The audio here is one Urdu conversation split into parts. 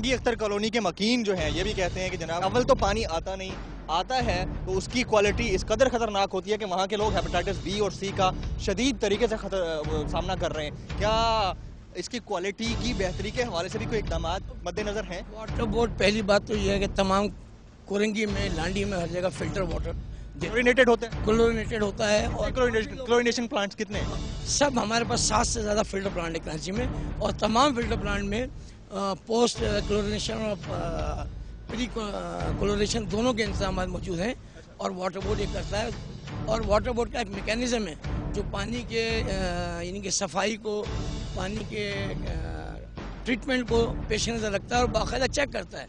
جنگی اختر کالونی کے مکین جو ہیں یہ بھی کہتے ہیں کہ جناب اول تو پانی آتا نہیں، آتا ہے تو اس کی کوالٹی اس قدر خطرناک ہوتی ہے کہ وہاں کے لوگ ہیپیٹائٹس بی اور سی کا شدید طریقے سے سامنا کر رہے ہیں۔ کیا اس کی کوالٹی کی بہتری کے حوالے سے بھی کوئی اقدامات مد نظر ہیں؟ واٹر بورڈ پہلی بات تو یہ ہے کہ تمام کورنگی میں، لانڈی میں، ہر جگہ فلٹر واٹر کلورینیٹڈ ہوتا ہے؟ کلورینیٹڈ ہوتا ہے، اور کلورینیشن پلانٹس کتنے ہیں؟ سب ہمارے پاس 7 سے زیادہ فلٹر پلانٹ ہے کراچی میں، اور تمام فلٹر پلانٹ میں پوسٹ کلورینیشن اور پری کلورینیشن دونوں کے انتظامات موجود ہیں، اور واٹر بورڈ یہ کرتا ہے۔ اور واٹر بورڈ کا ایک میکینزم ہے جو پانی کے یعنی کہ صفائی کو، پانی کے ٹریٹمنٹ کو پیش نظر رکھتا ہے اور باقاعدہ چیک کرتا ہے۔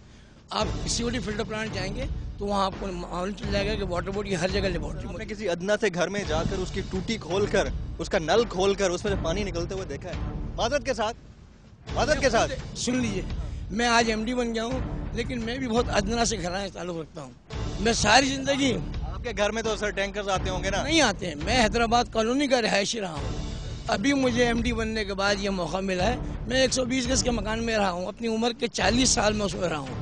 آپ سی او ڈی فلٹر پلانٹ جائیں گے تو وہاں آپ کو معلوم چل جائے گا کہ واٹر بورڈ کی ہر جگہ لیبارٹری میں کسی ادنا سے گھر میں جا کر اس کی ٹوٹی کھول کر، اس کا نل کھول کر اس میں سے پانی نکلتے ہوئے دیکھا ہے؟ معذرت کے ساتھ سن لیجیے، میں آج ایم ڈی بن گیا ہوں، لیکن میں بھی بہت ادنا سے گھرانے سے تعلق رکھتا ہوں۔ میں ساری زندگی، آپ کے گھر میں تو سر ٹینکرز آتے ہوں گے نا؟ نہیں آتے ہیں، میں حیدرآباد کالونی کا رہائشی رہا ہوں۔ ابھی مجھے ایم ڈی بننے کے بعد یہ موقع ملا ہے۔ میں 120 گز کے مکان میں رہا ہوں، اپنی عمر کے 40 سال میں اس میں رہا ہوں،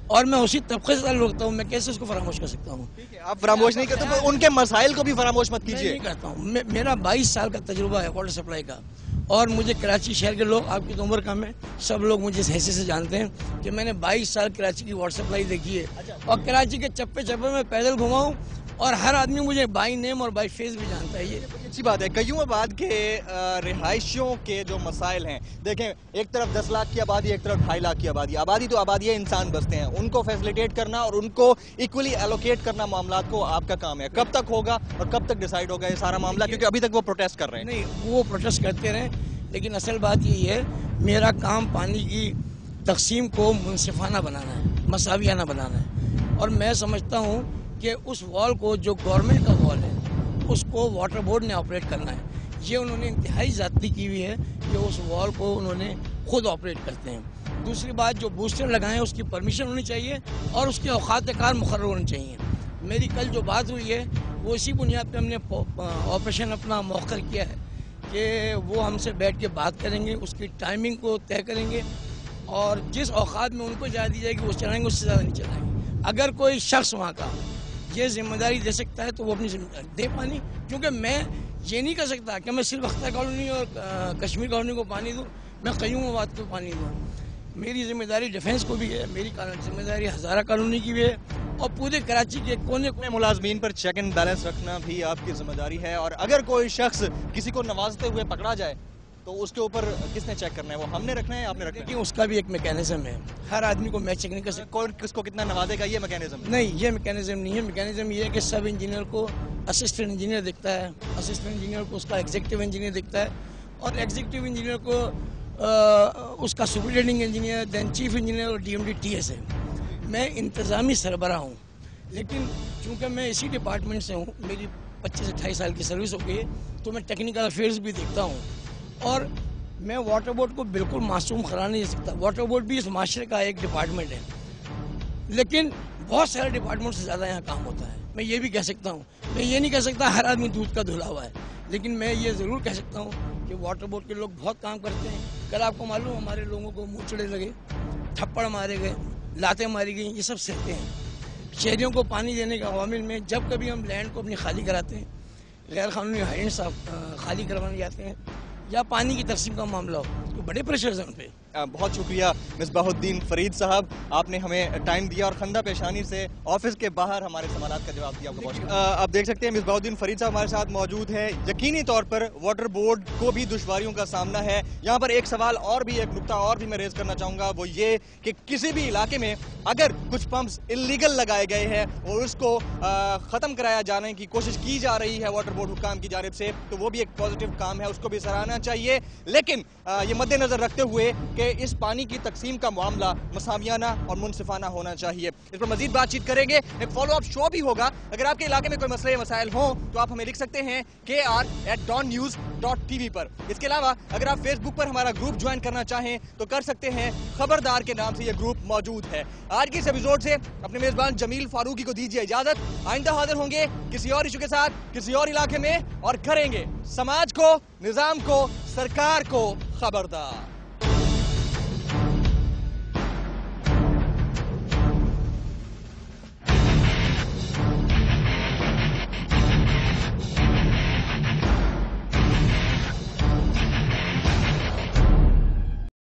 اور میں اسی طبقے سے تعلق رکھتا ہوں۔ میں کیسے اس کو فراموش کر سکتا ہوں؟ آپ فراموش نہیں کرتے تو ان کے مسائل کو بھی فراموش مت کیجیے۔ نہیں کرتا ہوں، میرا 22 سال کا تجربہ ہے واٹر سپلائی کا، اور مجھے کراچی شہر کے لوگ، آپ کی تو عمر کم ہے، سب لوگ مجھے اس حیثیت سے جانتے ہیں کہ میں نے 22 سال کراچی کی واٹر سپلائی دیکھی ہے، اور کراچی کے چپے چپے میں پیدل گھما ہوں، اور ہر آدمی مجھے بائی نیم اور بائی فیس بھی جانتا ہے۔ یہ اچھی بات ہے۔ کئیوں آباد کے رہائشیوں کے جو مسائل ہیں، دیکھیں ایک طرف 10 لاکھ کی آبادی، ایک طرف 2.5 لاکھ کی آبادی۔ آبادی تو آبادی ہے، انسان بستے ہیں، ان کو فیسلیٹیٹ کرنا اور ان کو ایکولی ایلوکیٹ کرنا معاملات کو آپ کا کام ہے۔ کب تک ہوگا اور کب تک ڈیسائیڈ ہوگا یہ سارا معاملہ؟ کیونکہ ابھی تک وہ پروٹیسٹ کر رہے ہیں۔ نہیں، وہ پروٹیسٹ کرتے رہیں، لیکن اصل بات یہی ہے، میرا کام پانی کی تقسیم کو منصفانہ بنانا ہے، مساویانہ بنانا ہے، اور میں سمجھتا ہوں کہ اس وال کو، جو گورنمنٹ کا وال ہے، اس کو واٹر بورڈ نے آپریٹ کرنا ہے۔ یہ انہوں نے انتہائی زیادتی کی ہوئی ہے کہ اس وال کو انہوں نے خود آپریٹ کرتے ہیں۔ دوسری بات، جو بوسٹر لگائیں اس کی پرمیشن ہونی چاہیے، اور اس کے اوقات کار مقرر ہونے چاہیے۔ میری کل جو بات ہوئی ہے وہ اسی بنیاد پہ ہم نے آپریشن اپنا موخر کیا ہے کہ وہ ہم سے بیٹھ کے بات کریں گے، اس کی ٹائمنگ کو طے کریں گے، اور جس اوقات میں ان کو اجازت دی جائے گی وہ چلائیں گے، اس سے زیادہ نہیں چلائیں گے۔ اگر کوئی شخص وہاں کا یہ ذمہ داری دے سکتا ہے تو وہ اپنی ذمہ داری دے پانی، کیونکہ میں یہ نہیں کر سکتا کہ میں صرف اختر کالونی اور کشمیر کالونی کو پانی دوں، میں قیوم آباد کو پانی دوں۔ میری ذمہ داری ڈیفینس کو بھی ہے، میری ذمہ داری ہزارہ کالونی کی بھی ہے، اور پورے کراچی کے کونے کونے ملازمین پر چیک اینڈ بیلنس رکھنا بھی آپ کی ذمہ داری ہے، اور اگر کوئی شخص کسی کو نوازتے ہوئے پکڑا جائے تو اس کے اوپر کس نے چیک کرنا ہے؟ وہ ہم نے رکھنا ہے یا آپ نے رکھنا ہے؟ لیکن اس کا بھی ایک میکینزم ہے، ہر آدمی کو میں چیک نہیں کر سکتا کون کس کو کتنا نوازے گا، یہ میکینزم نہیں، یہ میکینزم نہیں ہے۔ میکینزم یہ ہے کہ سب انجینئر کو اسسٹنٹ انجینئر دیکھتا ہے، اسسٹنٹ انجینئر کو اس کا ایگزیکٹو انجینئر دیکھتا ہے، اور ایگزیکٹو انجینئر کو اس کا superintending engineer, then chief engineer اور D M D T S ہے۔ میں انتظامی سربراہ ہوں، لیکن چونکہ میں اسی ڈپارٹمنٹ سے ہوں، میری 25 سے 28 سال کی سروس ہو گئی ہے، تو میں ٹیکنیکل افیئرز بھی دیکھتا ہوں، اور میں واٹر بورڈ کو بالکل معصوم قرار نہیں دے سکتا۔ واٹر بورڈ بھی اس معاشرے کا ایک ڈپارٹمنٹ ہے، لیکن بہت سارے ڈپارٹمنٹ سے زیادہ یہاں کام ہوتا ہے۔ میں یہ بھی کہہ سکتا ہوں، میں یہ نہیں کہہ سکتا ہر آدمی دودھ کا دھلا ہوا ہے، لیکن میں یہ ضرور کہہ سکتا ہوں کہ واٹر بورڈ کے لوگ بہت کام کرتے ہیں۔ کل آپ کو معلوم، ہمارے لوگوں کو منہ چڑے لگے، تھپڑ مارے گئے، لاتیں ماری گئیں، یہ سب سہتے ہیں۔ شہریوں کو پانی دینے کے عوامل میں جب کبھی ہم لینڈ کو اپنی خالی کراتے ہیں، غیر قانونی ہائلینڈ صاف خالی کروانے جاتے ہیں، یا پانی کی تقسیم کا معاملہ ہو، تو بڑے پریشرز ہیں ان پہ۔ بہت شکریہ مصباح الدین فرید صاحب، آپ نے ہمیں ٹائم دیا اور خندہ پیشانی سے آفس کے باہر ہمارے سوالات کا جواب دیا۔ آپ کو بہت شکریہ۔ آپ دیکھ سکتے ہیں مصباح الدین فرید صاحب ہمارے ساتھ موجود ہیں۔ یقینی طور پر واٹر بورڈ کو بھی دشواریوں کا سامنا ہے۔ یہاں پر ایک سوال اور بھی، ایک نقطہ اور بھی میں ریز کرنا چاہوں گا، وہ یہ کہ کسی بھی علاقے میں اگر کچھ پمپس انلیگل لگائے گئے ہیں اور اس کو ختم کرایا جانے کی کوشش کی جا رہی ہے واٹر بورڈ حکام کی جانب سے، تو وہ بھی ایک پازیٹیو کام ہے، اس کو بھی سراہنا چاہیے، لیکن یہ مد نظر رکھتے ہوئے کہ اس پانی کی تقسیم کا معاملہ مساویانہ اور منصفانہ ہونا چاہیے۔ اس پر مزید بات چیت کریں گے، ایک فالو اپ شو بھی ہوگا۔ اگر آپ کے علاقے میں کوئی مسئلے مسائل ہوں تو آپ ہمیں لکھ سکتے ہیں kr@dawnnews.tv پر۔ اس کے علاوہ اگر آپ فیس بک پر ہمارا گروپ جوائن کرنا چاہیں تو کر سکتے ہیں، خبردار کے نام سے یہ گروپ موجود ہے۔ آج کی اس ایپیسوڈ سے اپنے میزبان جمیل فاروقی کو دیجیے اجازت، آئندہ حاضر ہوں گے کسی اور ایشو کے ساتھ، کسی اور علاقے میں، اور کریں گے سماج کو، نظام کو، سرکار کو خبردار۔